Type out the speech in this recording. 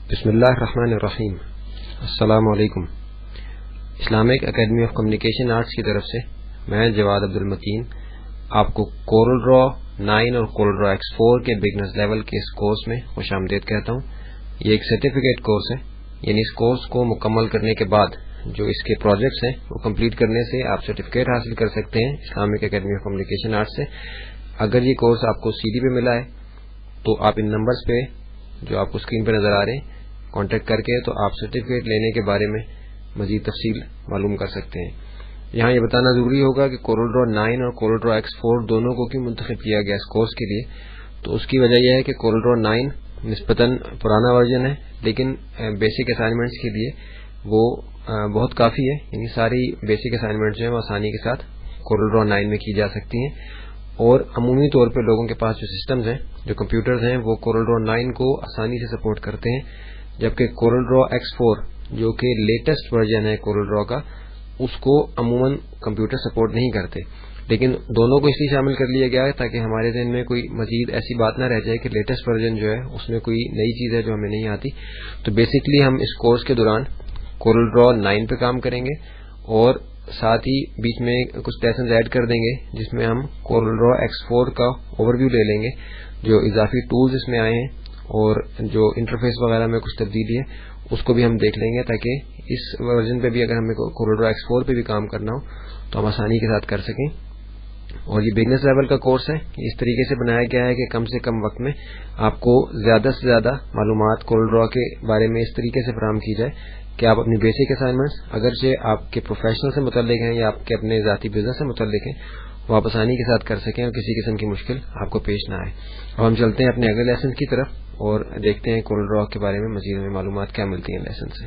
بسم اللہ الرحمن الرحیم۔ السلام علیکم۔ Islamic academy of communication arts کی طرف سے میں جواد عبدالمتین آپ کو کورل ڈرا 9 اور کورل ڈرا X4 کے بگنرز لیول کے اس کورس میں خوش آمدید کہتا ہوں۔ یہ ایک سرٹیفکیٹ کورس ہے، یعنی اس کورس کو مکمل کرنے کے بعد جو اس کے پروجیکٹس ہیں وہ کمپلیٹ کرنے سے آپ سرٹیفکیٹ حاصل کر سکتے ہیں Islamic academy of communication arts سے۔ اگر یہ کورس آپ کو CD پہ ملا ہے تو آپ ان نمبرز پہ جو آپ کو اسکرین پہ نظر آ رہے ہیں کانٹیکٹ کر کے تو آپ سرٹیفکیٹ لینے کے بارے میں مزید تفصیل معلوم کر سکتے ہیں۔ یہاں یہ بتانا ضروری ہوگا کہ کورل ڈرا 9 اور کورل ڈرا X4 دونوں کو کیوں منتخب کیا گیا اس کورس کے لیے، تو اس کی وجہ یہ ہے کہ کورل ڈرا 9 نسبتاً پرانا ورژن ہے، لیکن بیسک اسائنمنٹس کے لیے وہ بہت کافی ہے، یعنی ساری بیسک اسائنمنٹس جو ہیں وہ آسانی کے ساتھ کورل ڈرا 9 میں کی جا سکتی ہیں، اور عمومی طور پہ لوگوں کے پاس جو سسٹمز ہیں، جو کمپیوٹرز ہیں، وہ کورل ڈرا 9 کو آسانی سے سپورٹ کرتے ہیں، جبکہ کورل ڈرا X4 جو کہ لیٹسٹ ورژن ہے کورل ڈرا کا، اس کو عموماً کمپیوٹر سپورٹ نہیں کرتے۔ لیکن دونوں کو اس لیے شامل کر لیا گیا ہے تاکہ ہمارے ذہن میں کوئی مزید ایسی بات نہ رہ جائے کہ لیٹسٹ ورژن جو ہے اس میں کوئی نئی چیز ہے جو ہمیں نہیں آتی۔ تو بیسکلی ہم اس کورس کے دوران کورل ڈرا 9 پہ کام کریں گے اور ساتھ ہی بیچ میں کچھ لیسنز ایڈ کر دیں گے جس میں ہم کورل ڈرا X4 کا اوور ویو لے لیں گے، جو اضافی ٹولز اس میں آئے ہیں اور جو انٹرفیس وغیرہ میں کچھ تبدیلی ہے اس کو بھی ہم دیکھ لیں گے، تاکہ اس ورژن پہ بھی اگر ہمیں کورل ڈرا X4 پہ بھی کام کرنا ہو تو ہم آسانی کے ساتھ کر سکیں۔ اور یہ بگنرز لیول کا کورس ہے، اس طریقے سے بنایا گیا ہے کہ کم سے کم وقت میں آپ کو زیادہ سے زیادہ معلومات کورل ڈرا کے بارے میں اس طریقے سے فراہم کی جائے کہ آپ اپنی بیسک اسائنمنٹس اگرچہ آپ کے پروفیشنل سے متعلق ہیں یا آپ کے اپنے ذاتی بزنس سے متعلق ہیں وہ آپ آسانی کے ساتھ کر سکیں اور کسی قسم کی مشکل آپ کو پیش نہ آئے۔ اب ہم چلتے ہیں اپنے اگلے لیسن کی طرف اور دیکھتے ہیں کورل ڈرا کے بارے میں مزید ہمیں معلومات کیا ملتی ہیں لیسن سے۔